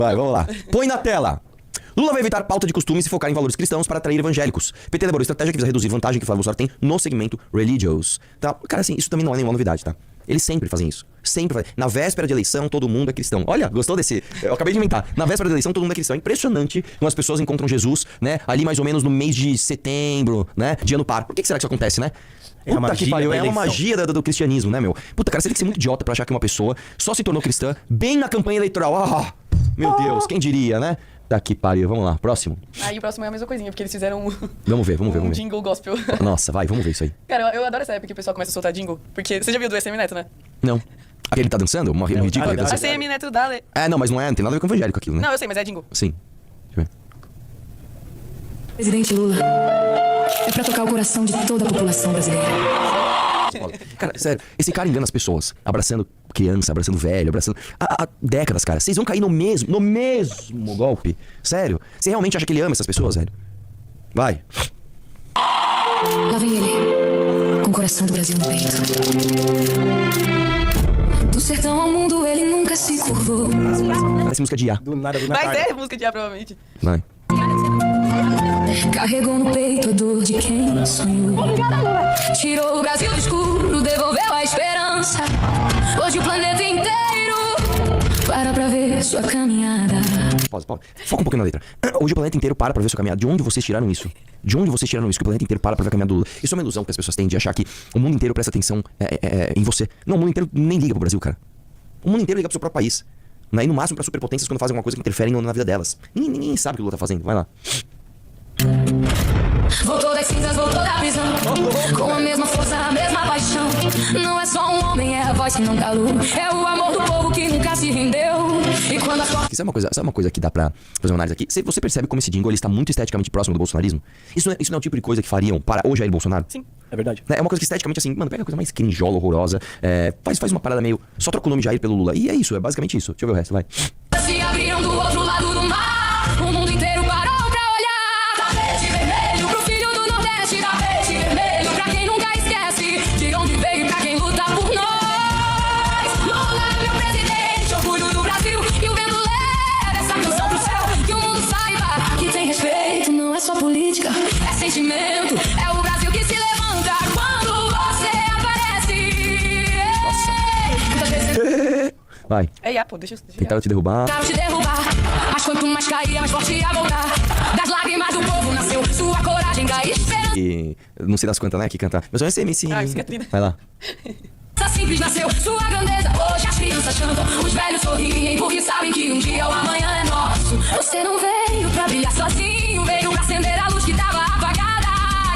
Vai, vamos lá. Põe na tela. Lula vai evitar pauta de costumes e focar em valores cristãos para atrair evangélicos. PT elaborou estratégia que visa reduzir vantagem que Flávio Bolsonaro tem no segmento religious. Tá? Cara, assim, isso também não é nenhuma novidade, tá? Eles sempre fazem isso. Sempre fazem. Na véspera de eleição, todo mundo é cristão. Olha, gostou desse? Eu acabei de inventar. Na véspera de eleição, todo mundo é cristão. É impressionante como as pessoas encontram Jesus, né? Ali mais ou menos no mês de setembro, né? De ano par. Por que será que isso acontece, né? Puta que pariu, é uma magia do cristianismo, né, meu? Puta, cara, você tem que ser muito idiota pra achar que uma pessoa só se tornou cristã bem na campanha eleitoral. Ah, meu Deus, quem diria, né? Tá que pariu, vamos lá, próximo. Aí o próximo é a mesma coisinha, porque eles fizeram Vamos ver. jingle gospel. Nossa, vai, vamos ver isso aí. Cara, eu adoro essa época que o pessoal começa a soltar jingle, porque você já viu do SM Neto, né? Não. Aquele tá dançando? Uma ridícula dança. SM Neto, dale. Não, mas não tem nada a ver com evangélico aquilo, né? Não, eu sei, mas é jingle. Sim. Deixa eu ver. Presidente Lula, é pra tocar o coração de toda a população brasileira. Cara, sério, esse cara engana as pessoas, abraçando criança, abraçando velho, abraçando... Há décadas, cara. Vocês vão cair no mesmo golpe. Sério. Você realmente acha que ele ama essas pessoas, velho? Vai. Lá vem ele, com o coração do Brasil no peito. Do sertão ao mundo ele nunca se curvou. Parece música de IA. Do nada, Vai ser música de A, provavelmente. Vai. Carregou no peito a dor de quem sonhou. Tirou o Brasil do escuro, devolveu a esperança. Hoje o planeta inteiro para pra ver sua caminhada. Pausa. Foca um pouquinho na letra. Hoje o planeta inteiro para pra ver sua caminhada. De onde vocês tiraram isso? De onde vocês tiraram isso? Que o planeta inteiro para pra ver a caminhada do Lula. Isso é uma ilusão que as pessoas têm de achar que o mundo inteiro presta atenção em você. Não, o mundo inteiro nem liga pro Brasil, cara. O mundo inteiro liga pro seu próprio país. E no máximo pra superpotências quando fazem alguma coisa que interfere na vida delas. Ninguém sabe o que o Lula tá fazendo. Vai lá. Voltou das cinzas, voltou da prisão. Com a mesma força, a mesma paixão. Não é só um homem, é a voz que não calou. É o amor do povo que nunca se rendeu. E quando as portas... Sabe uma coisa que dá pra fazer uma análise aqui? Você percebe como esse jingle ele está muito esteticamente próximo do bolsonarismo? Isso não é o tipo de coisa que fariam para o Jair Bolsonaro? Sim. É verdade. É uma coisa que esteticamente assim, mano, pega a coisa mais crinjola, horrorosa, faz uma parada meio... Só troca o nome Jair pelo Lula. E é isso, é basicamente isso. Deixa eu ver o resto, vai. se abriram do outro lado do mar. O mundo inteiro parou pra olhar. Tapete vermelho pro filho do Nordeste. Tapete vermelho pra quem nunca esquece de onde veio, pra quem luta por nós. Lula é meu presidente, orgulho do Brasil. E o vento leva essa canção pro céu. Que o mundo saiba que tem respeito. Não é só política, é sentimento. É o Brasil que se levanta quando você aparece. Muitas vezes... Vai. Pô, deixa eu... Tentaram te derrubar. Tentaram te derrubar, mas quanto mais caía, mais forte ia voltar. Das lágrimas do povo nasceu sua coragem, da esperança. E não sei das quantas, né, que cantar. Mas é MC. Vai lá. Simples nasceu sua grandeza. Hoje as crianças cantam, os velhos sorriem, porque sabem que um dia o amanhã é nosso. Você não veio pra brilhar sozinho, veio pra acender a luz que tava apagada.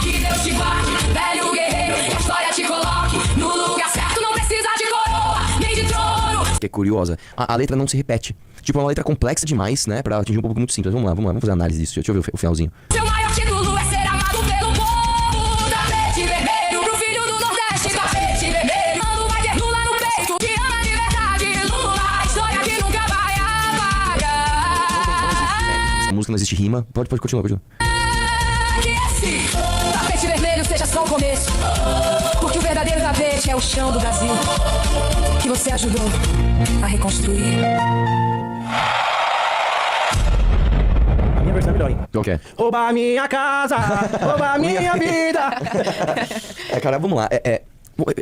Que Deus te guarde, velho guerreiro, que a história te coloque no lugar certo. Não precisa de coroa, nem de trono. Que é curiosa. A letra não se repete. Tipo, é uma letra complexa demais, né, pra atingir um público muito simples. Vamos lá, vamos fazer análise disso. Deixa eu ver o finalzinho. Seu maior título é ser amado pelo povo. Tapete vermelho pro filho do Nordeste. Tapete vermelho, não vai ter Lula no peito. Te ama de verdade, Lula, a história que nunca vai apagar. Essa música não existe rima. Pode continuar. Que esse tapete vermelho seja só o começo. Porque o verdadeiro tapete é o chão do Brasil, que você ajudou a reconstruir. A minha versão é melhor, hein? Qual que é? Rouba a minha casa, rouba a minha vida. Cara, vamos lá.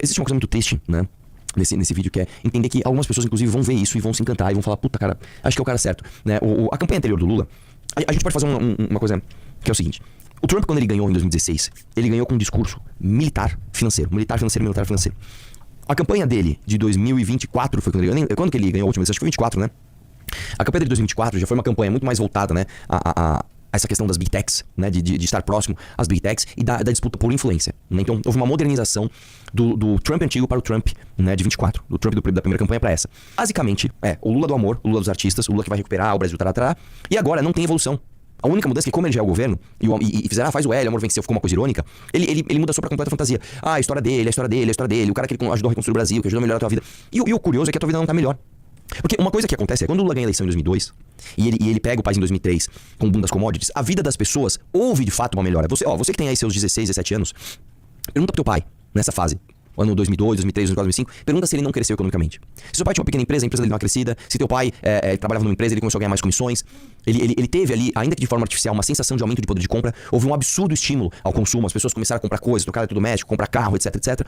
Existe uma coisa muito triste, né? Nesse vídeo, que é entender que algumas pessoas, inclusive, vão ver isso e vão se encantar e vão falar, puta, cara, acho que é o cara certo, né? A campanha anterior do Lula, a gente pode fazer uma coisa que é o seguinte. O Trump, quando ele ganhou em 2016, ele ganhou com um discurso militar financeiro. A campanha dele de 2024 foi quando ele ganhou. Quando que ele ganhou a última vez? Acho que foi 24, né? A campanha dele de 2024 já foi uma campanha muito mais voltada, né, a essa questão das Big Techs, né, de estar próximo às Big Techs e da disputa por influência, né? Então houve uma modernização do Trump antigo para o Trump, né, de 24, do Trump da primeira campanha para essa. Basicamente, o Lula do amor, o Lula dos artistas, o Lula que vai recuperar o Brasil, e agora não tem evolução. A única mudança é que, como ele já é o governo, e fizeram, faz o L, amor venceu, ficou uma coisa irônica, ele muda só pra completa fantasia. A história dele, o cara que ele ajudou a reconstruir o Brasil, que ajudou a melhorar a tua vida. E o curioso é que a tua vida não tá melhor. Porque uma coisa que acontece é, quando o Lula ganha a eleição em 2002, e ele pega o país em 2003, com o boom das commodities, a vida das pessoas houve de fato uma melhora. Você que tem aí seus 16, 17 anos, pergunta pro teu pai, nessa fase, ano 2002, 2003, 2004, 2005, pergunta se ele não cresceu economicamente. Se seu pai tinha uma pequena empresa, a empresa dele deu uma crescida. Se teu pai trabalhava numa empresa, ele começou a ganhar mais comissões. Ele teve ali, ainda que de forma artificial, uma sensação de aumento de poder de compra. Houve um absurdo estímulo ao consumo. As pessoas começaram a comprar coisas, trocar eletrodoméstico, comprar carro, etc, etc.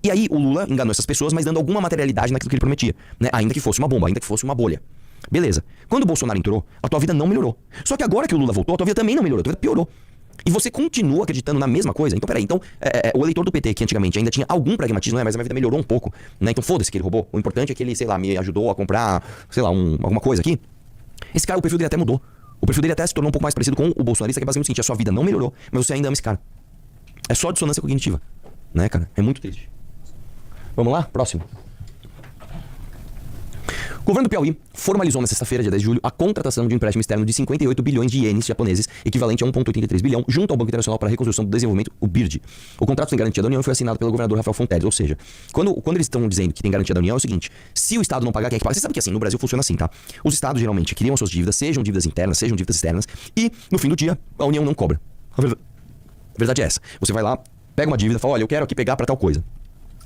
E aí o Lula enganou essas pessoas, mas dando alguma materialidade naquilo que ele prometia, né? Ainda que fosse uma bomba, ainda que fosse uma bolha. Beleza. Quando o Bolsonaro entrou, a tua vida não melhorou. Só que agora que o Lula voltou, a tua vida também não melhorou, a tua vida piorou. E você continua acreditando na mesma coisa? Então, peraí. Então, o eleitor do PT, que antigamente ainda tinha algum pragmatismo, né? Mas a minha vida melhorou um pouco, né? Então, foda-se que ele roubou. O importante é que ele, sei lá, me ajudou a comprar, sei lá, alguma coisa aqui. Esse cara, o perfil dele até mudou. O perfil dele até se tornou um pouco mais parecido com o bolsonarista, que é basicamente o seguinte: a sua vida não melhorou, mas você ainda ama esse cara. É só dissonância cognitiva, né, cara? É muito triste. Vamos lá? Próximo. O governo do Piauí formalizou na sexta-feira, dia 10 de julho, a contratação de um empréstimo externo de 58 bilhões de ienes japoneses, equivalente a 1,83 bilhão, junto ao Banco Internacional para a Reconstrução do Desenvolvimento, o BIRD. O contrato tem garantia da União e foi assinado pelo governador Rafael Fonteles. Ou seja, quando eles estão dizendo que tem garantia da União, é o seguinte: se o Estado não pagar, quem é que paga? Você sabe que assim, no Brasil funciona assim, tá? Os Estados geralmente criam suas dívidas, sejam dívidas internas, sejam dívidas externas, e no fim do dia, a União não cobra. A verdade é essa. Você vai lá, pega uma dívida e fala: olha, eu quero aqui pegar para tal coisa.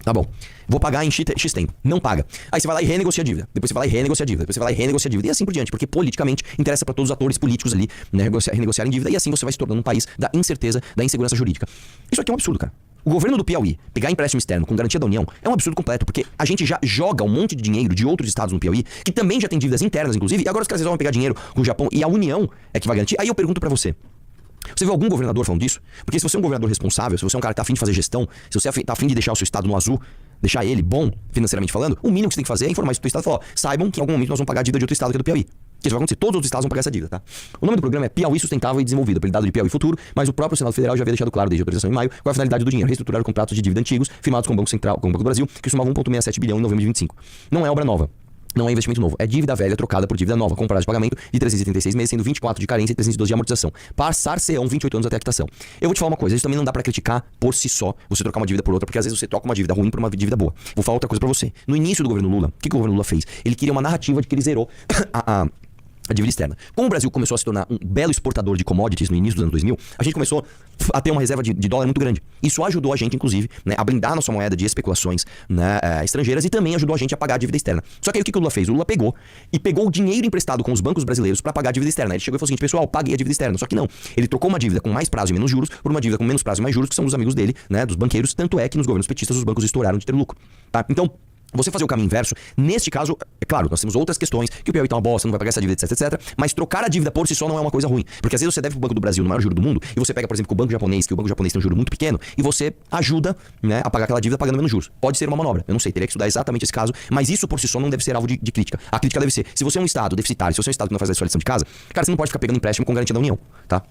Tá bom, vou pagar em X tempo. Não paga. Aí você vai lá e renegocia a dívida. Depois você vai lá e renegocia a dívida. Depois você vai lá e renegocia a dívida. E assim por diante. Porque politicamente interessa para todos os atores políticos ali, né, renegociarem dívida. E assim você vai se tornando um país da incerteza, da insegurança jurídica. Isso aqui é um absurdo, cara. O governo do Piauí pegar empréstimo externo com garantia da União é um absurdo completo. Porque a gente já joga um monte de dinheiro de outros estados no Piauí, que também já tem dívidas internas, inclusive. E agora os caras resolvem pegar dinheiro com o Japão e a União é que vai garantir. Aí eu pergunto pra você: você vê algum governador falando disso? Porque se você é um governador responsável, se você é um cara que tá afim de fazer gestão, se você tá afim de deixar o seu estado no azul, deixar ele bom, financeiramente falando, o mínimo que você tem que fazer é informar isso pro estado e falar: ó, saibam que em algum momento nós vamos pagar a dívida de outro estado que é do Piauí. Que isso vai acontecer, todos os estados vão pagar essa dívida, tá? O nome do programa é Piauí Sustentável e Desenvolvido, apelidado de Piauí Futuro, mas o próprio Senado Federal já havia deixado claro desde a autorização em maio qual é a finalidade do dinheiro: reestruturar contratos de dívida antigos firmados com o Banco Central, com o Banco do Brasil, que somavam 1,67 bilhão em novembro de 25. Não é obra nova. Não é investimento novo, é dívida velha trocada por dívida nova, com prazo de pagamento de 336 meses, sendo 24 de carência e 312 de amortização. Passar-se-ão 28 anos até a quitação. Eu vou te falar uma coisa: isso também não dá pra criticar por si só, você trocar uma dívida por outra, porque às vezes você troca uma dívida ruim por uma dívida boa. Vou falar outra coisa pra você. No início do governo Lula, o que o governo Lula fez? Ele queria uma narrativa de que ele zerou a dívida externa. Como o Brasil começou a se tornar um belo exportador de commodities no início dos anos 2000, a gente começou a ter uma reserva de dólar muito grande. Isso ajudou a gente, inclusive, né, a blindar a nossa moeda de especulações, né, estrangeiras, e também ajudou a gente a pagar a dívida externa. Só que aí o que o Lula fez? O Lula pegou o dinheiro emprestado com os bancos brasileiros para pagar a dívida externa. Ele chegou e falou o seguinte: pessoal, paguei a dívida externa. Só que não. Ele trocou uma dívida com mais prazo e menos juros por uma dívida com menos prazo e mais juros, que são dos amigos dele, né, dos banqueiros. Tanto é que nos governos petistas os bancos estouraram de ter lucro. Tá? Então, você fazer o caminho inverso, neste caso, é claro, nós temos outras questões, que o Piauí tá uma bosta, não vai pagar essa dívida, etc, mas trocar a dívida por si só não é uma coisa ruim. Porque às vezes você deve pro Banco do Brasil no maior juro do mundo, e você pega, por exemplo, com o Banco Japonês, que o Banco Japonês tem um juro muito pequeno, e você ajuda, né, a pagar aquela dívida pagando menos juros. Pode ser uma manobra, eu não sei, teria que estudar exatamente esse caso, mas isso por si só não deve ser alvo de crítica. A crítica deve ser: se você é um estado deficitário, se você é um estado que não faz a sua lição de casa, cara, você não pode ficar pegando empréstimo com garantia da União, tá?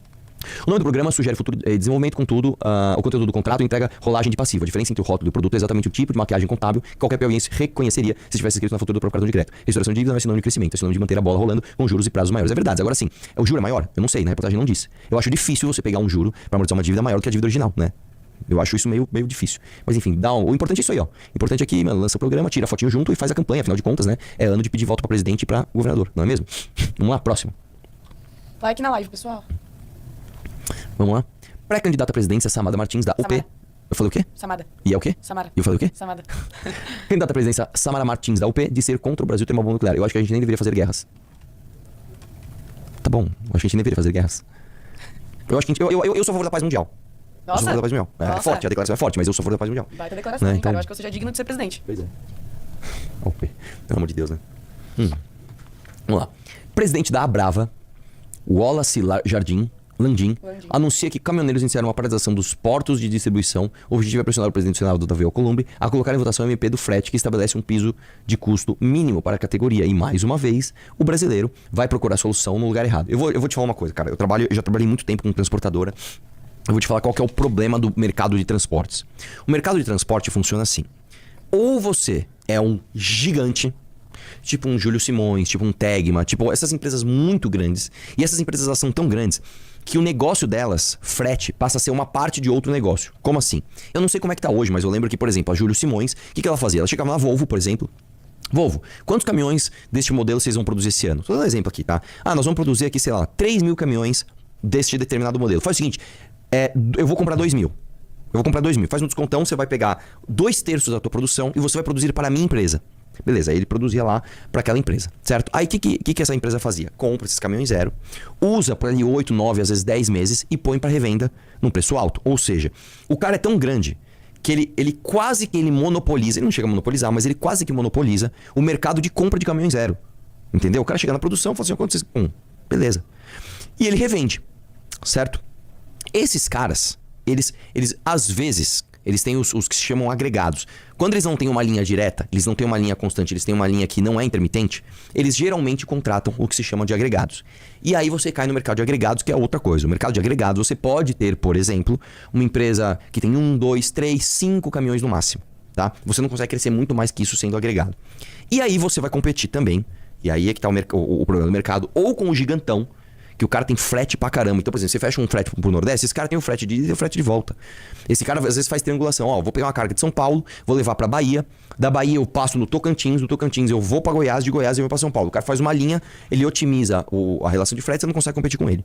O nome do programa sugere futuro desenvolvimento, contudo, o conteúdo do contrato entrega rolagem de passivo. A diferença entre o rótulo e o produto é exatamente o tipo de maquiagem contábil que qualquer piauiense reconheceria se tivesse escrito na fatura do próprio cartão de crédito. Restauração de dívida não é sinônimo de crescimento, é sinônimo de manter a bola rolando com juros e prazos maiores. É verdade. Agora sim, o juro é maior? Eu não sei, na reportagem não disse. Eu acho difícil você pegar um juro para amortizar uma dívida maior do que a dívida original, né? Eu acho isso meio difícil. Mas enfim, o importante é isso aí, ó. O importante é que lança o programa, tira a fotinho junto e faz a campanha. Afinal de contas, né? É ano de pedir voto para presidente e para governador, não é mesmo? Vamos lá, próximo. Like na live, pessoal. Vamos lá. Pré-candidata à presidência, Samara Martins, da UP. Samara. Eu falei o quê? Samada. E é o quê? Samara. E eu falei o quê? Samada. Candidata à presidência, Samara Martins, da UP, de ser contra o Brasil ter uma bomba nuclear. Eu acho que a gente nem deveria fazer guerras. Tá bom, eu acho que a gente nem deveria fazer guerras. Eu acho que eu sou a favor da paz mundial. Eu sou a favor da paz mundial. É forte, a declaração é forte, mas eu sou a favor da paz mundial. Baita declaração, Né, hein, então- cara. Eu acho que eu seja digno de ser presidente. Pois é. UP. Pelo amor de Deus, né? Vamos lá. Presidente da Abrava, Wallace Landim, anuncia que caminhoneiros iniciaram uma paralisação dos portos de distribuição. O objetivo é pressionar o presidente do Senado, Davi Alcolumbre, a colocar em votação o MP do frete, que estabelece um piso de custo mínimo para a categoria. E mais uma vez, o brasileiro vai procurar solução no lugar errado. Eu vou te falar uma coisa, cara. Eu já trabalhei muito tempo com transportadora. Eu vou te falar qual que é o problema do mercado de transportes. O mercado de transporte funciona assim: ou você é um gigante, tipo um Júlio Simões, tipo um Tegma, tipo essas empresas muito grandes. E essas empresas, elas são tão grandes que o negócio delas, frete, passa a ser uma parte de outro negócio. Como assim? Eu não sei como é que tá hoje, mas eu lembro que, por exemplo, a Júlio Simões, o que ela fazia? Ela chegava na Volvo, por exemplo. Volvo, quantos caminhões deste modelo vocês vão produzir esse ano? Tô dando um exemplo aqui, tá? Nós vamos produzir aqui, sei lá, 3 mil caminhões deste determinado modelo. Faz o seguinte, eu vou comprar 2 mil. Eu vou comprar 2 mil. Faz um descontão, você vai pegar 2/3 da tua produção e você vai produzir para a minha empresa. Beleza, aí ele produzia lá para aquela empresa, certo? Aí o que essa empresa fazia? Compra esses caminhões zero, usa por ali 8, 9, às vezes 10 meses e põe para revenda num preço alto. Ou seja, o cara é tão grande que ele quase que ele monopoliza, ele não chega a monopolizar, mas ele quase que monopoliza o mercado de compra de caminhões zero. Entendeu? O cara chega na produção e fala assim, quanto vocês... beleza. E ele revende, certo? Esses caras, eles às vezes... Eles têm os que se chamam agregados. Quando eles não têm uma linha direta, eles não têm uma linha constante, eles têm uma linha que não é intermitente, eles geralmente contratam o que se chama de agregados. E aí você cai no mercado de agregados, que é outra coisa. O mercado de agregados, você pode ter, por exemplo, uma empresa que tem 1, 2, 3, 5 caminhões no máximo. Tá? Você não consegue crescer muito mais que isso sendo agregado. E aí você vai competir também, e aí é que tá o problema do mercado, ou com o gigantão, que o cara tem frete pra caramba. Então, por exemplo, você fecha um frete pro Nordeste, esse cara tem o frete de ida e o frete de volta. Esse cara às vezes faz triangulação. Ó, vou pegar uma carga de São Paulo, vou levar pra Bahia, da Bahia eu passo no Tocantins, do Tocantins eu vou pra Goiás, de Goiás eu vou pra São Paulo. O cara faz uma linha, ele otimiza a relação de frete, você não consegue competir com ele.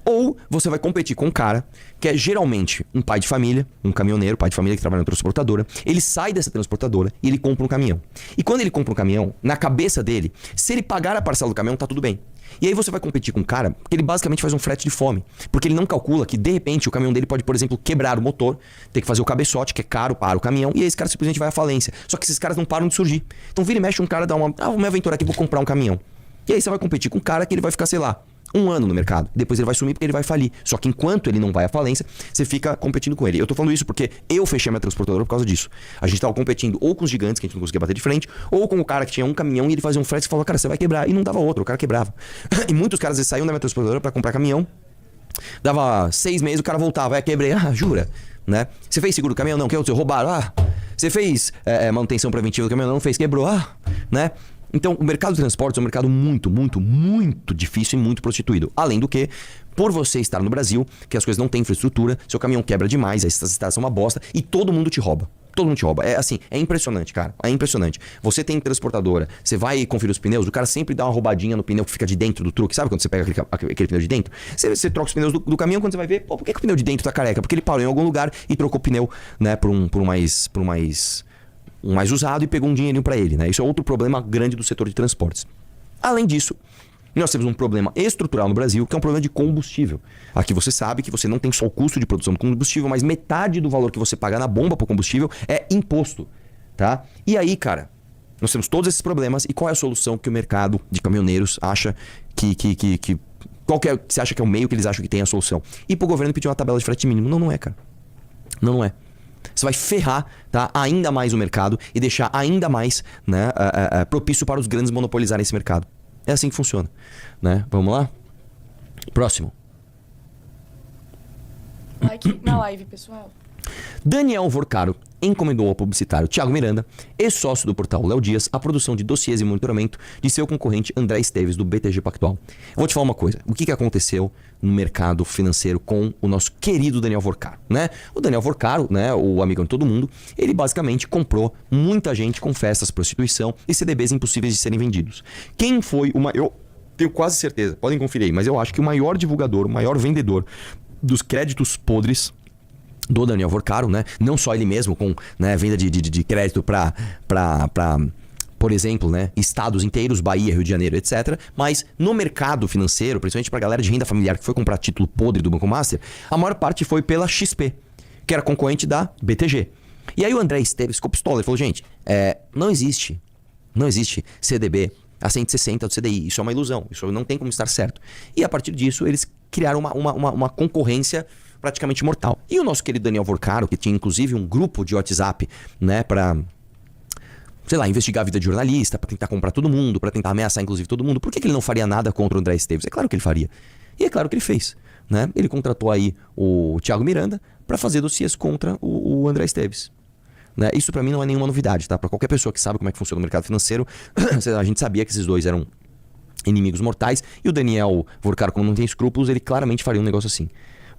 Ou você vai competir com um cara que é geralmente um pai de família, um caminhoneiro, pai de família que trabalha na transportadora. Ele sai dessa transportadora e ele compra um caminhão. E quando ele compra um caminhão, na cabeça dele, se ele pagar a parcela do caminhão, tá tudo bem. E aí você vai competir com um cara que ele basicamente faz um frete de fome. Porque ele não calcula que, de repente, o caminhão dele pode, por exemplo, quebrar o motor, ter que fazer o cabeçote, que é caro para o caminhão, e aí esse cara simplesmente vai à falência. Só que esses caras não param de surgir. Então vira e mexe um cara, dá uma... vou me aventurar aqui, vou comprar um caminhão. E aí você vai competir com um cara que ele vai ficar, sei lá, 1 ano no mercado. Depois ele vai sumir porque ele vai falir. Só que enquanto ele não vai à falência, você fica competindo com ele. Eu tô falando isso porque eu fechei a minha transportadora por causa disso. A gente tava competindo ou com os gigantes, que a gente não conseguia bater de frente, ou com o cara que tinha um caminhão e ele fazia um frete e falava, cara, você vai quebrar. E não dava outro, o cara quebrava. E muitos caras eles saíam da minha transportadora pra comprar caminhão. Dava 6 meses, o cara voltava, quebrei. Ah, jura? Né? Você fez seguro do caminhão? Não, que outro? Roubaram? Ah. Você fez manutenção preventiva do caminhão? Não fez, quebrou. Ah, né? Então, o mercado de transportes é um mercado muito, muito, muito difícil e muito prostituído. Além do que, por você estar no Brasil, que as coisas não têm infraestrutura, seu caminhão quebra demais, as estradas são uma bosta e todo mundo te rouba. Todo mundo te rouba. É assim, é impressionante, cara. É impressionante. Você tem transportadora, você vai conferir os pneus, o cara sempre dá uma roubadinha no pneu que fica de dentro do truque. Sabe quando você pega aquele pneu de dentro? Você troca os pneus do caminhão, quando você vai ver, pô, por que o pneu de dentro tá careca? Porque ele parou em algum lugar e trocou o pneu, né, por um mais usado e pegou um dinheirinho pra ele, né? Isso é outro problema grande do setor de transportes. Além disso, nós temos um problema estrutural no Brasil, que é um problema de combustível. Aqui você sabe que você não tem só o custo de produção do combustível, mas metade do valor que você paga na bomba pro combustível é imposto, tá? E aí, cara, nós temos todos esses problemas e qual é a solução que o mercado de caminhoneiros acha qual que é, você acha que é o meio que eles acham que tem a solução? Ir pro governo pedir uma tabela de frete mínimo. Não, não é, cara. Não é. Você vai ferrar, tá, ainda mais o mercado e deixar ainda mais, né, propício para os grandes monopolizarem esse mercado. É assim que funciona, né? Vamos lá? Próximo. Like na live, pessoal. Daniel Vorcaro encomendou ao publicitário Thiago Miranda, ex-sócio do portal Léo Dias, a produção de dossiês e monitoramento de seu concorrente André Esteves, do BTG Pactual. Eu vou te falar uma coisa. O que aconteceu no mercado financeiro com o nosso querido Daniel Vorcaro, né? O Daniel Vorcaro, né, o amigão de todo mundo, ele basicamente comprou muita gente com festas, prostituição e CDBs impossíveis de serem vendidos. Quem foi o maior... Eu tenho quase certeza, podem conferir aí, mas eu acho que o maior divulgador, o maior vendedor dos créditos podres do Daniel Vorcaro, né? Não só ele mesmo, com, né, venda de crédito para, por exemplo, né, estados inteiros, Bahia, Rio de Janeiro, etc. Mas no mercado financeiro, principalmente para a galera de renda familiar que foi comprar título podre do Banco Master, a maior parte foi pela XP, que era concorrente da BTG. E aí o André Esteves ficou pistola, ele falou, gente, não existe CDB a 160 do CDI, isso é uma ilusão, isso não tem como estar certo. E a partir disso, eles criaram uma concorrência praticamente mortal. E o nosso querido Daniel Vorcaro, que tinha inclusive um grupo de WhatsApp, né, pra, sei lá, investigar a vida de jornalista, pra tentar comprar todo mundo, pra tentar ameaçar inclusive todo mundo, por que ele não faria nada contra o André Esteves? É claro que ele faria. E é claro que ele fez, né? Ele contratou aí o Thiago Miranda pra fazer dossiês contra o André Esteves. Né? Isso pra mim não é nenhuma novidade, tá? Pra qualquer pessoa que sabe como é que funciona o mercado financeiro, a gente sabia que esses dois eram inimigos mortais, e o Daniel Vorcaro, como não tem escrúpulos, ele claramente faria um negócio assim.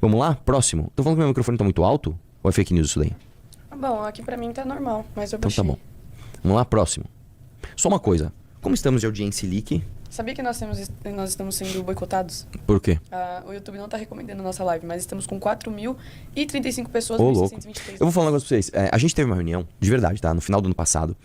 Vamos lá? Próximo. Tô falando que meu microfone tá muito alto? Ou é fake news isso daí? Bom, aqui pra mim tá normal, mas eu Então baixei. tá bom. Vamos lá? Próximo. Só uma coisa. Como estamos de audiência leak, Sabia que nós estamos sendo boicotados? Por quê? O YouTube não tá recomendando a nossa live, mas estamos com 4.035 pessoas, Ô, louco. 1.623. Eu vou falar um negócio pra vocês. A gente teve uma reunião, de verdade, tá? No final do ano passado.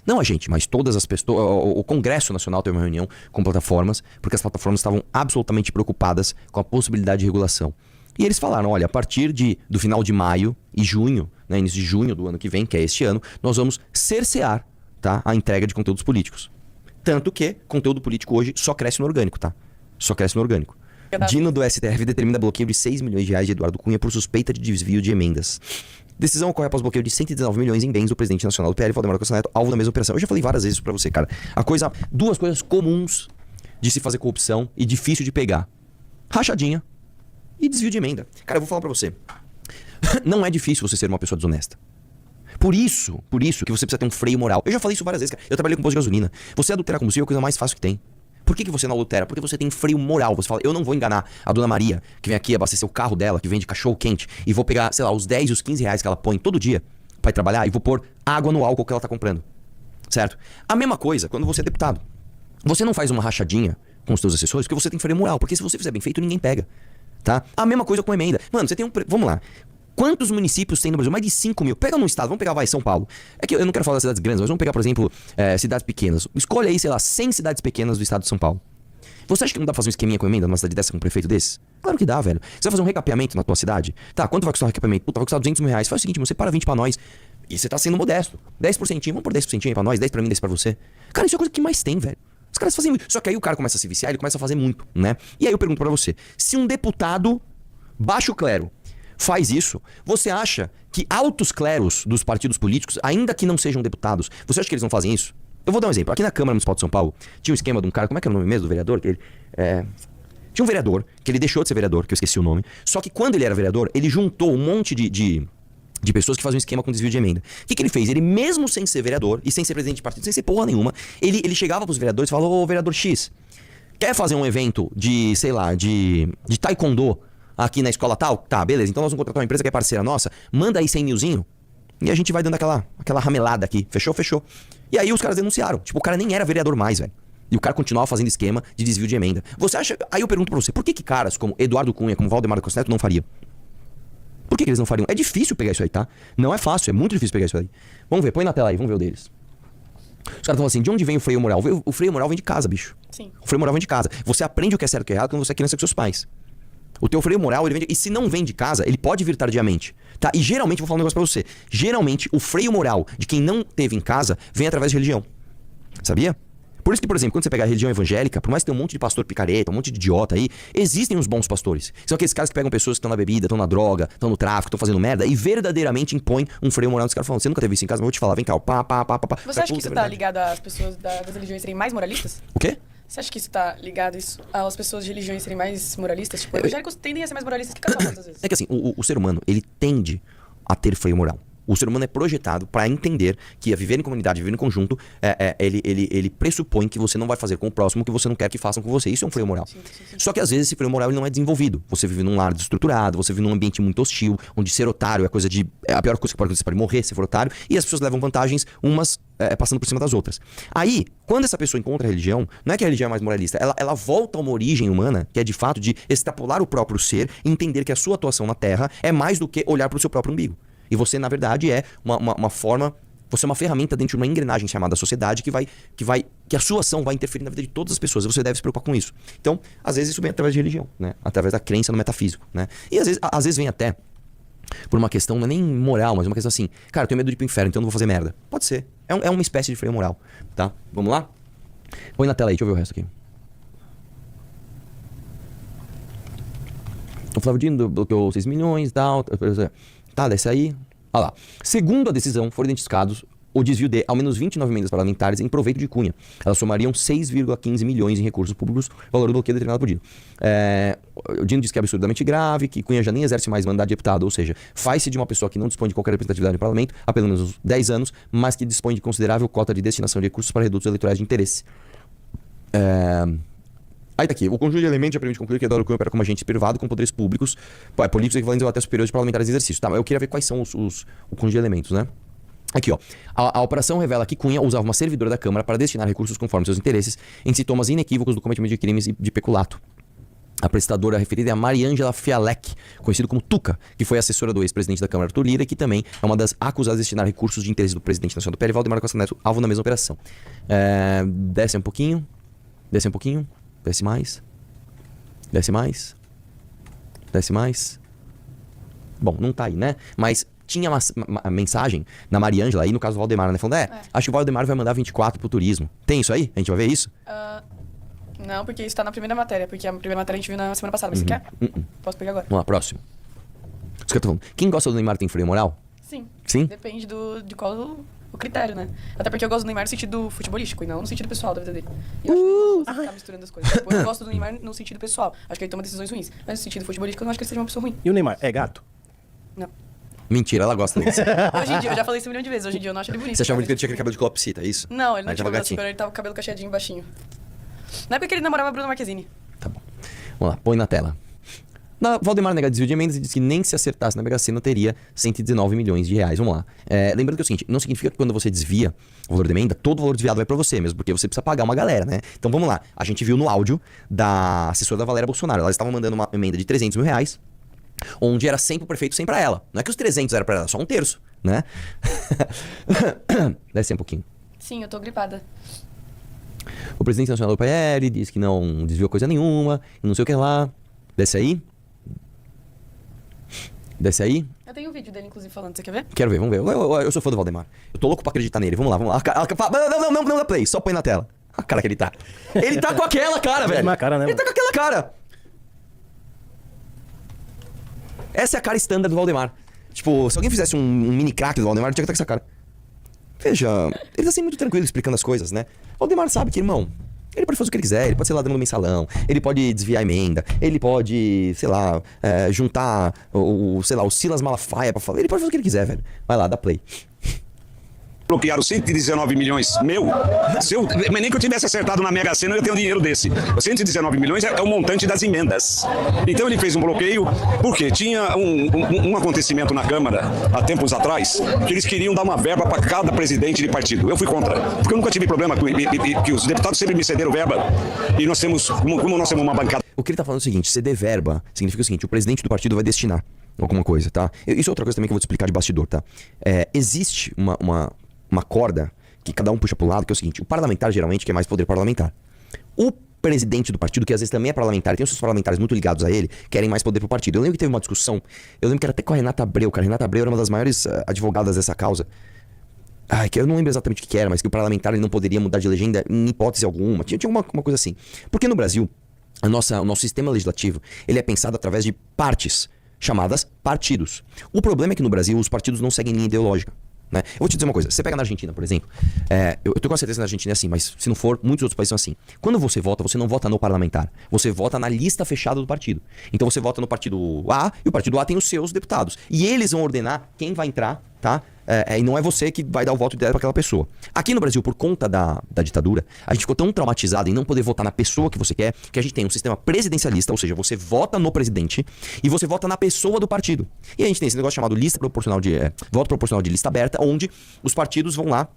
Não a gente, mas todas as pessoas. O Congresso Nacional teve uma reunião com plataformas, porque as plataformas estavam absolutamente preocupadas com a possibilidade de regulação. E eles falaram, olha, a partir do final de maio e junho, né, início de junho do ano que vem, que é este ano, nós vamos cercear, tá, a entrega de conteúdos políticos. Tanto que conteúdo político hoje só cresce no orgânico, tá? Só cresce no orgânico. Dino do STF determina bloqueio de 6 milhões de reais de Eduardo Cunha por suspeita de desvio de emendas. Decisão ocorre após bloqueio de 119 milhões em bens do presidente nacional do PL, Valdemar Costa Neto, alvo da mesma operação. Eu já falei várias vezes isso pra você, cara. Duas coisas comuns de se fazer corrupção e difícil de pegar. Rachadinha e desvio de emenda. Cara, eu vou falar pra você. Não é difícil você ser uma pessoa desonesta. Por isso que você precisa ter um freio moral. Eu já falei isso várias vezes, cara. Eu trabalhei com posto de gasolina. Você adulterar combustível é a coisa mais fácil que tem. Por que você não adultera? Porque você tem freio moral. Você fala, eu não vou enganar a dona Maria, que vem aqui abastecer o carro dela, que vende cachorro quente, e vou pegar, sei lá, os 10 e os 15 reais que ela põe todo dia pra ir trabalhar e vou pôr água no álcool que ela tá comprando. Certo? A mesma coisa quando você é deputado. Você não faz uma rachadinha com os seus assessores porque você tem freio moral. Porque se você fizer bem feito, ninguém pega. Tá? A mesma coisa com emenda. Mano, você tem um... Vamos lá. Quantos municípios tem no Brasil? Mais de 5 mil. Pega num estado, vamos pegar, São Paulo. É que eu não quero falar das cidades grandes, mas vamos pegar, por exemplo, cidades pequenas. Escolha aí, sei lá, 100 cidades pequenas do estado de São Paulo. Você acha que não dá pra fazer um esqueminha com emenda numa cidade dessa com um prefeito desse? Claro que dá, velho. Você vai fazer um recapeamento na tua cidade? Tá, quanto vai custar um recapeamento? Puta, vai custar 200 mil reais. Faz o seguinte, você para 20 pra nós. E você tá sendo modesto. 10%, vamos por 10% aí pra nós, 10 pra mim, 10 pra você. Cara, isso é a coisa que mais tem, velho. Os caras fazem muito. Só que aí o cara começa a se viciar, ele começa a fazer muito, né? E aí eu pergunto pra você, se um deputado baixo clero faz isso, você acha que altos cleros dos partidos políticos, ainda que não sejam deputados, você acha que eles não fazem isso? Eu vou dar um exemplo. Aqui na Câmara Municipal de São Paulo, tinha um esquema de um cara, como é que é o nome mesmo do vereador? Tinha um vereador, que ele deixou de ser vereador, que eu esqueci o nome, só que quando ele era vereador, ele juntou um monte de pessoas que faziam esquema com desvio de emenda. O que ele fez? Ele, mesmo sem ser vereador e sem ser presidente de partido, sem ser porra nenhuma, ele chegava pros vereadores e falou, ô vereador X, quer fazer um evento de, sei lá, de taekwondo aqui na escola tal? Tá, beleza. Então nós vamos contratar uma empresa que é parceira nossa. Manda aí 100 milzinho e a gente vai dando aquela ramelada aqui. Fechou? Fechou. E aí os caras denunciaram. Tipo, o cara nem era vereador mais, velho. E o cara continuava fazendo esquema de desvio de emenda. Você acha... Aí eu pergunto pra você, por que caras como Eduardo Cunha, como Valdemar Costa Neto não faria? Por que eles não fariam? É difícil pegar isso aí, tá? Não é fácil, é muito difícil pegar isso aí. Vamos ver, põe na tela aí, vamos ver o deles. Os caras falam assim, de onde vem o freio moral? O freio moral vem de casa, bicho. Sim. O freio moral vem de casa. Você aprende o que é certo e o que é errado quando você é criança com seus pais. O teu freio moral, ele vem de... E se não vem de casa, ele pode vir tardiamente, tá? E geralmente, vou falar um negócio pra você. Geralmente, o freio moral de quem não teve em casa vem através de religião. Sabia? Por isso que, por exemplo, quando você pega a religião evangélica, por mais que tenha um monte de pastor picareta, um monte de idiota aí, existem os bons pastores. São aqueles caras que pegam pessoas que estão na bebida, estão na droga, estão no tráfico, estão fazendo merda e verdadeiramente impõem um freio moral nos caras falando, você nunca teve isso em casa, mas eu vou te falar, vem cá, ó, pá. Você acha que isso tá ligado às pessoas das religiões serem mais moralistas? O quê? Você acha que isso tá ligado às pessoas de religiões serem mais moralistas? Tipo, evangélicos tendem a ser mais moralistas que católicos, às vezes. É que assim, o ser humano, ele tende a ter freio moral. O ser humano é projetado para entender que a viver em comunidade, viver em conjunto, ele pressupõe que você não vai fazer com o próximo o que você não quer que façam com você. Isso é um freio moral. Sim. Só que às vezes esse freio moral ele não é desenvolvido. Você vive num lar desestruturado, você vive num ambiente muito hostil, onde ser otário é coisa de... É a pior coisa que pode acontecer, você pode morrer se for otário, e as pessoas levam vantagens, umas passando por cima das outras. Aí, quando essa pessoa encontra a religião, não é que a religião é mais moralista, ela volta a uma origem humana, que é de fato de extrapolar o próprio ser e entender que a sua atuação na Terra é mais do que olhar para o seu próprio umbigo. E você, na verdade, é uma forma... Você é uma ferramenta dentro de uma engrenagem chamada sociedade que a sua ação vai interferir na vida de todas as pessoas. E você deve se preocupar com isso. Então, às vezes isso vem através de religião, né? Através da crença no metafísico, né? E às vezes vem até por uma questão, não é nem moral, mas uma questão assim, cara, eu tenho medo de ir pro inferno, então eu não vou fazer merda. Pode ser. É uma espécie de freio moral, tá? Vamos lá? Põe na tela aí, deixa eu ver o resto aqui. O Flávio Dino bloqueou 6 milhões e tal... Tá, desce aí. Olha lá. Segundo a decisão, foram identificados o desvio de ao menos 29 emendas parlamentares em proveito de Cunha. Elas somariam 6,15 milhões em recursos públicos, valor do bloqueio determinado por Dino. O Dino diz que é absurdamente grave, que Cunha já nem exerce mais mandato de deputado, ou seja, faz-se de uma pessoa que não dispõe de qualquer representatividade no parlamento há pelo menos 10 anos, mas que dispõe de considerável cota de destinação de recursos para redutos eleitorais de interesse. Aí tá aqui, o conjunto de elementos já permite concluir que Eduardo Cunha opera como agente privado com poderes públicos, políticos equivalentes ou até superiores de parlamentares de exercício. Tá, mas eu queria ver quais são o conjunto de elementos, né? Aqui, ó. A operação revela que Cunha usava uma servidora da Câmara para destinar recursos conforme seus interesses em sintomas inequívocos do cometimento de crimes e de peculato. A prestadora referida é a Mariângela Fialek, conhecido como Tuca, que foi assessora do ex-presidente da Câmara, Arthur Lira, e que também é uma das acusadas de destinar recursos de interesse do presidente nacional do PL, Valdemar Costa Neto, alvo na mesma operação. Desce um pouquinho. Desce um pouquinho. Desce mais. Desce mais. Desce mais. Bom, não tá aí, né? Mas tinha uma mensagem na Mariângela aí, no caso do Valdemar, né? Falando, acho que o Valdemar vai mandar 24 pro turismo. Tem isso aí? A gente vai ver isso? Não, porque isso tá na primeira matéria. Porque a primeira matéria a gente viu na semana passada. Mas você quer? Posso pegar agora. Vamos lá, próximo. Isso que eu tô falando. Quem gosta do Neymar tem freio moral? Sim. Sim? Depende de qual o critério, né? Até porque eu gosto do Neymar no sentido futebolístico e não no sentido pessoal da vida dele. E eu acho que ele ficar misturando as coisas. Tipo, eu gosto do Neymar no sentido pessoal. Acho que ele toma decisões ruins. Mas no sentido futebolístico eu não acho que ele seja uma pessoa ruim. E o Neymar, é gato? Não. Mentira, ela gosta disso. Hoje em dia, eu já falei isso 1 milhão de vezes. Hoje em dia eu não acho ele bonito. Você achava bonito que ele tinha aquele cabelo de clopsita, é isso? Não, ele não Aí tinha tava cabelo gatinho. super, ele tava com o cabelo cacheadinho, baixinho. Na época que ele namorava a Bruna Marquezine. Tá bom. Vamos lá, põe na tela. Valdemar nega desvio de emendas e diz que nem se acertasse na Mega Sena teria 119 milhões de reais. Vamos lá. Lembrando que é o seguinte, não significa que quando você desvia o valor da emenda, todo o valor desviado vai pra você mesmo, porque você precisa pagar uma galera, né? Então vamos lá. A gente viu no áudio da assessora da Valéria Bolsonaro. Ela estava mandando uma emenda de 300 mil reais, onde era 100 pro prefeito, 100 pra ela. Não é que os 300 era pra ela, só um terço, né? Desce um pouquinho. Sim, eu tô gripada. O presidente nacional do PL diz que não desviou coisa nenhuma, não sei o que lá. Desce aí. Desce aí. Eu tenho um vídeo dele, inclusive, falando. Você quer ver? Quero ver, vamos ver. Eu sou fã do Valdemar. Eu tô louco pra acreditar nele. Vamos lá, vamos lá. Não dá play. Só põe na tela. A cara que ele tá. Ele tá com aquela cara, velho. Mesma cara, né, Ele mano? tá com aquela cara. Essa é a cara standard do Valdemar. Tipo, se alguém fizesse um mini crack do Valdemar, tinha que estar com essa cara. Veja, ele tá sempre muito tranquilo explicando as coisas, né? O Valdemar sabe que, irmão, ele pode fazer o que ele quiser, ele pode ser ladrão do mensalão, ele pode desviar a emenda, ele pode, sei lá, juntar o Silas Malafaia pra falar. Ele pode fazer o que ele quiser, velho. Vai lá, dá play. Bloquearam 119 milhões meu. Mas nem que eu tivesse acertado na Mega Sena, eu ia ter um dinheiro desse. 119 milhões é o montante das emendas. Então ele fez um bloqueio, porque tinha um acontecimento na Câmara, há tempos atrás, que eles queriam dar uma verba para cada presidente de partido. Eu fui contra, porque eu nunca tive problema que os deputados sempre me cederam verba. E nós temos, como nós temos uma bancada... O que ele tá falando é o seguinte, ceder verba significa o seguinte, o presidente do partido vai destinar alguma coisa, tá? Isso é outra coisa também que eu vou te explicar de bastidor, tá? Existe uma corda que cada um puxa pro lado, que é o seguinte, o parlamentar geralmente quer mais poder parlamentar. O presidente do partido, que às vezes também é parlamentar, e tem os seus parlamentares muito ligados a ele, querem mais poder pro partido. Eu lembro que teve uma discussão, eu lembro que era até com a Renata Abreu, cara. A Renata Abreu era uma das maiores advogadas dessa causa. Que eu não lembro exatamente o que era, mas que o parlamentar ele não poderia mudar de legenda em hipótese alguma. Tinha uma coisa assim. Porque no Brasil, o nosso sistema legislativo, ele é pensado através de partes, chamadas partidos. O problema é que no Brasil os partidos não seguem linha ideológica. Né? Eu vou te dizer uma coisa, você pega na Argentina, por exemplo, eu tô com a certeza que na Argentina é assim, mas se não for, muitos outros países são assim. Quando você vota, você não vota no parlamentar, você vota na lista fechada do partido. Então você vota no partido A, e o partido A tem os seus deputados. E eles vão ordenar quem vai entrar, tá? E não é você que vai dar o voto direto para aquela pessoa. Aqui no Brasil, por conta da ditadura, a gente ficou tão traumatizado em não poder votar na pessoa que você quer, que a gente tem um sistema presidencialista, ou seja, você vota no presidente e você vota na pessoa do partido. E a gente tem esse negócio chamado voto proporcional de lista aberta, onde os partidos vão lá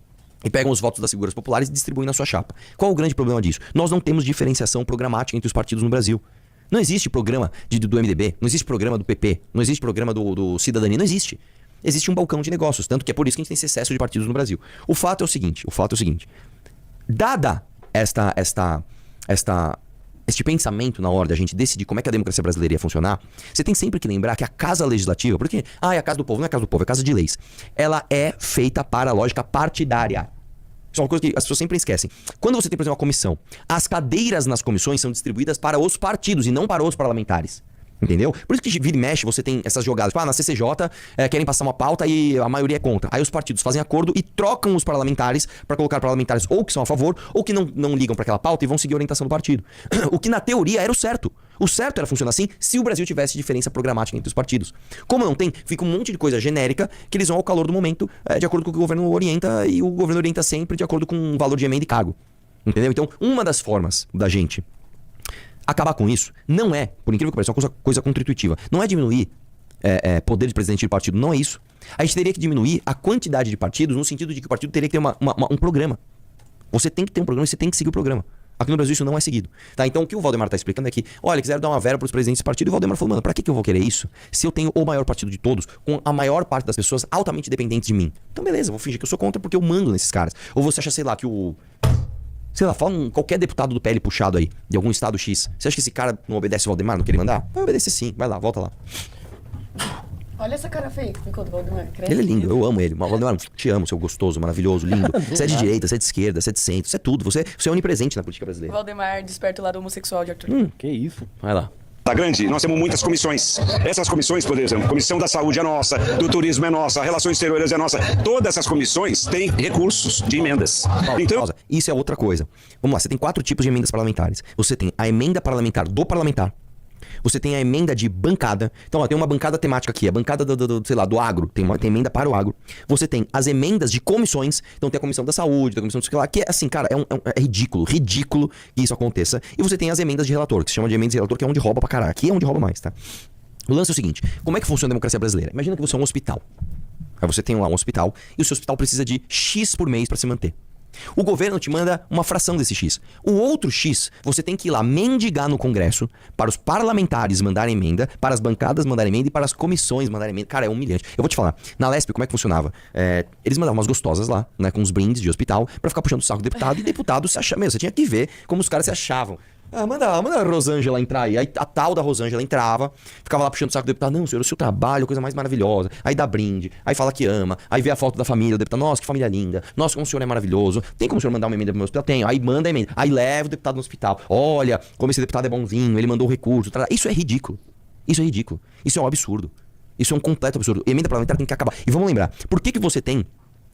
e pegam os votos das figuras populares e distribuem na sua chapa. Qual o grande problema disso? Nós não temos diferenciação programática entre os partidos no Brasil. Não existe programa do MDB, não existe programa do PP, não existe programa do Cidadania, não existe. Existe um balcão de negócios, tanto que é por isso que a gente tem esse excesso de partidos no Brasil. O fato é o seguinte, dada este pensamento na hora da gente decidir como é que a democracia brasileira ia funcionar, você tem sempre que lembrar que a casa legislativa, porque é a casa do povo, não é a casa do povo, é a casa de leis, ela é feita para a lógica partidária. Isso é uma coisa que as pessoas sempre esquecem. Quando você tem, por exemplo, uma comissão, as cadeiras nas comissões são distribuídas para os partidos e não para os parlamentares. Entendeu? Por isso que vira e mexe, você tem essas jogadas. Na CCJ querem passar uma pauta e a maioria é contra. Aí os partidos fazem acordo e trocam os parlamentares para colocar parlamentares ou que são a favor ou que não ligam para aquela pauta e vão seguir a orientação do partido. O que na teoria era o certo. O certo era funcionar assim se o Brasil tivesse diferença programática entre os partidos. Como não tem, fica um monte de coisa genérica que eles vão ao calor do momento de acordo com o que o governo orienta, e o governo orienta sempre de acordo com o valor de emenda e cargo. Entendeu? Então, uma das formas da gente acabar com isso não é, por incrível que pareça, uma coisa contra-intuitiva. Não é diminuir poder de presidente de partido. Não é isso. A gente teria que diminuir a quantidade de partidos no sentido de que o partido teria que ter um programa. Você tem que ter um programa e você tem que seguir o programa. Aqui no Brasil isso não é seguido. Tá? Então o que o Valdemar tá explicando é que, olha, quiseram dar uma verba pros presidentes de partido, e o Valdemar falou, mano, pra que eu vou querer isso? Se eu tenho o maior partido de todos, com a maior parte das pessoas altamente dependentes de mim. Então beleza, eu vou fingir que eu sou contra porque eu mando nesses caras. Ou você acha, sei lá, que o... Sei lá, fala qualquer deputado do PL puxado aí, de algum estado X. Você acha que esse cara não obedece o Valdemar, não quer ele mandar? Vai obedecer sim, vai lá, volta lá. Olha essa cara feia que ficou do Valdemar. Ele é lindo, eu amo ele. Valdemar, te amo, seu gostoso, maravilhoso, lindo. Você é de direita, você é de esquerda, você é de centro, você é tudo. Você é onipresente na política O brasileira. Valdemar desperta o lado homossexual de Arthur. Que isso? Vai lá. Tá grande, nós temos muitas comissões. Essas comissões, por exemplo, Comissão da Saúde é nossa, do Turismo é nossa, Relações Exteriores é nossa. Todas essas comissões têm recursos de emendas. Então, isso é outra coisa. Vamos lá, você tem 4 tipos de emendas parlamentares. Você tem a emenda parlamentar do parlamentar. Você tem a emenda de bancada. Então, ó, tem uma bancada temática aqui, a bancada sei lá, do agro. Tem emenda para o agro. Você tem as emendas de comissões. Então, tem a comissão da saúde, tem a comissão do sei lá, que é assim, cara, é ridículo que isso aconteça. E você tem as emendas de relator, que se chama de emendas de relator, que é onde rouba pra caralho. Aqui é onde rouba mais, tá? O lance é o seguinte, como é que funciona a democracia brasileira? Imagina que você é um hospital. Aí você tem lá um hospital, e o seu hospital precisa de X por mês para se manter. O governo te manda uma fração desse X. O outro X, você tem que ir lá mendigar no Congresso para os parlamentares mandarem emenda, para as bancadas mandarem emenda e para as comissões mandarem emenda. Cara, é humilhante. Eu vou te falar, na Lesp, como é que funcionava? Eles mandavam umas gostosas lá, né, com uns brindes de hospital, para ficar puxando o saco do deputado, e deputado se achava. Meu, você tinha que ver como os caras se achavam. Manda a Rosângela entrar aí. Aí a tal da Rosângela entrava, ficava lá puxando o saco do deputado. Não, senhor, o seu trabalho é a coisa mais maravilhosa. Aí dá brinde, aí fala que ama, aí vê a foto da família do deputado. Nossa, que família linda. Nossa, como o senhor é maravilhoso. Tem como o senhor mandar uma emenda pro meu hospital? Tenho. Aí manda a emenda. Aí leva o deputado no hospital. Olha, como esse deputado é bonzinho, ele mandou o recurso. Isso é ridículo. Isso é ridículo. Isso é um absurdo. Isso é um completo absurdo. Emenda parlamentar tem que acabar. E vamos lembrar, por que você tem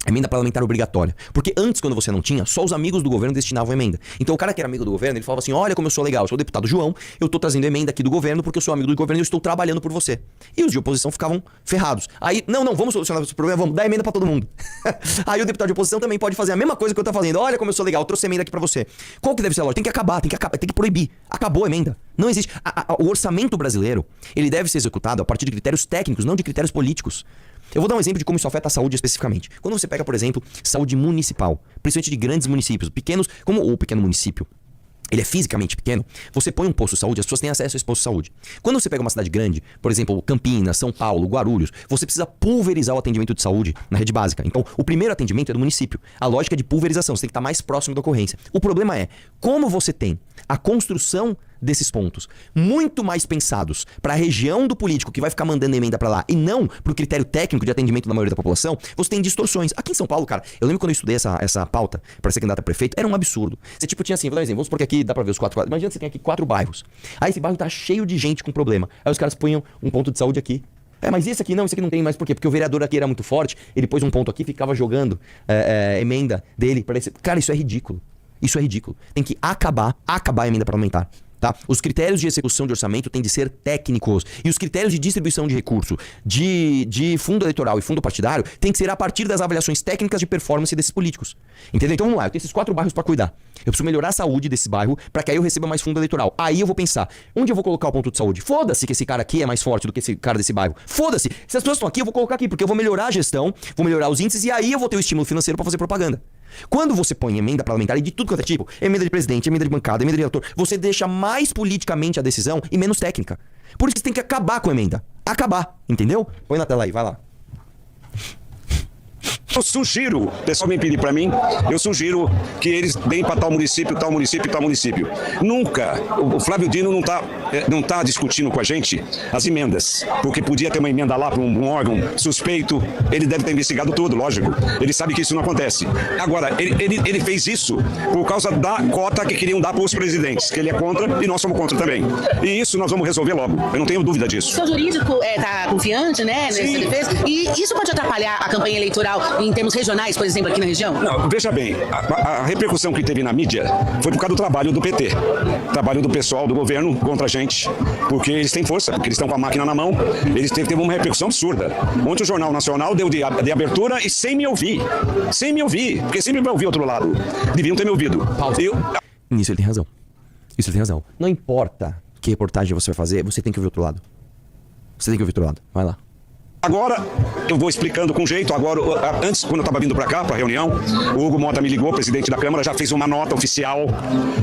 emenda parlamentar obrigatória? Porque antes, quando você não tinha, só os amigos do governo destinavam emenda. Então o cara que era amigo do governo, ele falava assim, olha como eu sou legal, eu sou o deputado João, eu tô trazendo emenda aqui do governo porque eu sou amigo do governo e eu estou trabalhando por você. E os de oposição ficavam ferrados. Aí, não, vamos solucionar esse problema, vamos dar emenda pra todo mundo. Aí o deputado de oposição também pode fazer a mesma coisa que eu tô fazendo. Olha como eu sou legal, eu trouxe emenda aqui pra você. Qual que deve ser a lógica? Tem que acabar, tem que proibir. Acabou a emenda. Não existe. O orçamento brasileiro, ele deve ser executado a partir de critérios técnicos, não de critérios políticos. Eu vou dar um exemplo de como isso afeta a saúde especificamente. Quando você pega, por exemplo, saúde municipal, principalmente de grandes municípios, pequenos, como o pequeno município, ele é fisicamente pequeno, você põe um posto de saúde, as pessoas têm acesso a esse posto de saúde. Quando você pega uma cidade grande, por exemplo, Campinas, São Paulo, Guarulhos, você precisa pulverizar o atendimento de saúde na rede básica. Então, o primeiro atendimento é do município. A lógica é de pulverização, você tem que estar mais próximo da ocorrência. O problema é, como você tem a construção desses pontos muito mais pensados para a região do político que vai ficar mandando emenda para lá e não pro critério técnico de atendimento da maioria da população, você tem distorções. Aqui em São Paulo, cara, eu lembro quando eu estudei essa pauta para ser candidato a prefeito, era um absurdo. Você tinha assim, vou dar um exemplo, vamos porque aqui dá para ver os 4 imagina que você tem aqui 4 bairros. Aí esse bairro tá cheio de gente com problema. Aí os caras punham um ponto de saúde aqui. Mas esse aqui não tem mais. Por quê? Porque o vereador aqui era muito forte, ele pôs um ponto aqui e ficava jogando emenda dele para esse... Cara, isso é ridículo. Isso é ridículo. Tem que acabar a emenda parlamentar. Tá? Os critérios de execução de orçamento têm de ser técnicos. E os critérios de distribuição de recurso de fundo eleitoral e fundo partidário têm que ser a partir das avaliações técnicas de performance desses políticos. Entendeu? Então vamos lá, eu tenho esses 4 bairros para cuidar. Eu preciso melhorar a saúde desse bairro para que aí eu receba mais fundo eleitoral. Aí eu vou pensar, onde eu vou colocar o ponto de saúde? Foda-se que esse cara aqui é mais forte do que esse cara desse bairro. Foda-se. Se as pessoas estão aqui, eu vou colocar aqui, porque eu vou melhorar a gestão, vou melhorar os índices e aí eu vou ter o estímulo financeiro para fazer propaganda. Quando você põe emenda parlamentar e de tudo quanto é tipo, emenda de presidente, emenda de bancada, emenda de relator, você deixa mais politicamente a decisão e menos técnica. Por isso que você tem que acabar com a emenda. Acabar, entendeu? Põe na tela aí, vai lá. Eu sugiro, o pessoal vem pedir para mim, eu sugiro que eles deem para tal município, tal município, tal município. Nunca, o Flávio Dino não tá discutindo com a gente as emendas, porque podia ter uma emenda lá para um órgão suspeito, ele deve ter investigado tudo, lógico. Ele sabe que isso não acontece. Agora, ele fez isso por causa da cota que queriam dar para os presidentes, que ele é contra e nós somos contra também. E isso nós vamos resolver logo, eu não tenho dúvida disso. O seu jurídico está confiante, né, nessa defesa? E isso pode atrapalhar a campanha eleitoral em termos regionais, por exemplo, aqui na região? Não, veja bem, a repercussão que teve na mídia foi por causa do trabalho do PT, trabalho do pessoal do governo contra a gente, porque eles têm força, porque eles estão com a máquina na mão, eles teve uma repercussão absurda. Ontem o Jornal Nacional deu de abertura e sem me ouvir, porque sempre vai ouvir outro lado. Deviam ter me ouvido. Nisso ele tem razão. Isso ele tem razão. Não importa que reportagem você vai fazer, você tem que ouvir outro lado. Você tem que ouvir o outro lado. Vai lá. Agora, eu vou explicando com jeito. Agora, antes, quando eu estava vindo para cá, para a reunião, o Hugo Mota me ligou, presidente da Câmara, já fez uma nota oficial,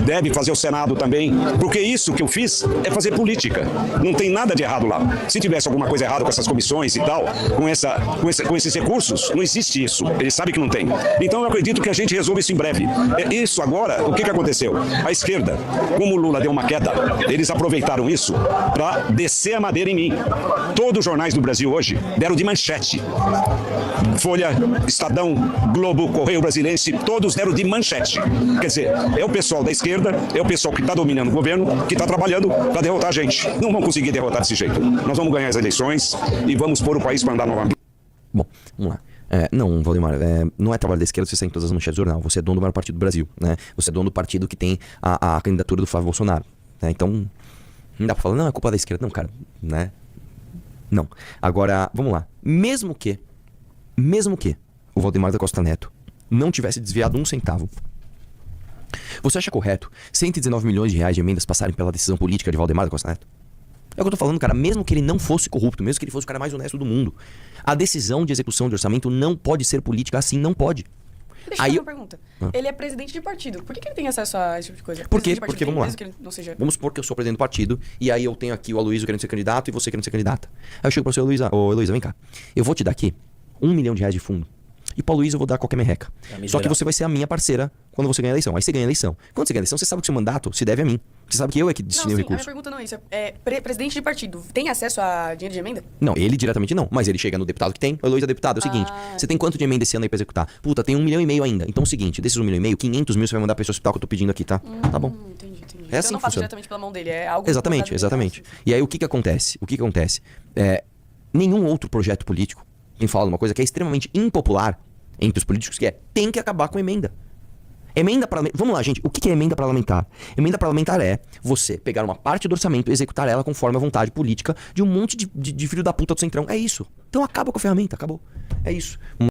deve fazer o Senado também, porque isso que eu fiz é fazer política. Não tem nada de errado lá. Se tivesse alguma coisa errada com essas comissões e tal, com esses recursos, não existe isso. Ele sabe que não tem. Então, eu acredito que a gente resolve isso em breve. Isso agora, o que aconteceu? A esquerda, como o Lula deu uma queda, eles aproveitaram isso para descer a madeira em mim. Todos os jornais do Brasil hoje deram de manchete. Folha, Estadão, Globo, Correio Brasilense, todos deram de manchete. Quer dizer, é o pessoal da esquerda, é o pessoal que está dominando o governo, que está trabalhando para derrotar a gente. Não vão conseguir derrotar desse jeito. Nós vamos ganhar as eleições e vamos pôr o país para andar novamente. Bom, vamos lá. Não, Valdemar, não é trabalho da esquerda você sair em todas as manchetes do jornal. Você é dono do maior partido do Brasil, né? Você é dono do partido que tem a candidatura do Flávio Bolsonaro, né? Então, não dá pra falar, não, é culpa da esquerda. Não, cara, né? Não. Agora, vamos lá. Mesmo que o Valdemar da Costa Neto não tivesse desviado um centavo, você acha correto 119 milhões de reais de emendas passarem pela decisão política de Valdemar da Costa Neto? É o que eu tô falando, cara. Mesmo que ele não fosse corrupto, mesmo que ele fosse o cara mais honesto do mundo, a decisão de execução de orçamento não pode ser política assim, não pode. Deixa eu fazer uma pergunta. Ele é presidente de partido. Por que ele tem acesso a esse tipo de coisa? Por quê? Presidente de Porque, partido vamos lá. mesmo que ele não seja... Vamos supor que eu sou presidente do partido e aí eu tenho aqui o Aloysio querendo ser candidato e você querendo ser candidata. Aí eu chego pra você, Heloísa, vem cá. Eu vou te dar aqui R$1 milhão de fund. E pra Aloysio eu vou dar qualquer merreca. Só que você vai ser a minha parceira quando você ganhar a eleição. Aí você ganha a eleição. Quando você ganha a eleição, você sabe que o seu mandato se deve a mim. Você sabe que eu é que destinei o recurso. A minha pergunta não é isso. Presidente de partido tem acesso a dinheiro de emenda? Não, ele diretamente não. Mas ele chega no deputado que tem. Heloísa, deputado, é o seguinte. Você tem quanto de emenda esse ano aí pra executar? Puta, tem 1,5 milhão ainda. Então é o seguinte, desses 1,5 milhão, 500 mil você vai mandar pra esse hospital que eu tô pedindo aqui, tá? Tá bom. Entendi. É assim eu não que faço funciona. diretamente pela mão dele, é algo... Exatamente. E aí o que acontece? Nenhum outro projeto político tem falado uma coisa que é extremamente impopular entre os políticos, que tem que acabar com emenda. Emenda parlamentar. Vamos lá, gente. O que é emenda parlamentar? Emenda parlamentar é você pegar uma parte do orçamento e executar ela conforme a vontade política de um monte de filho da puta do centrão. É isso. Então acaba com a ferramenta, acabou. É isso.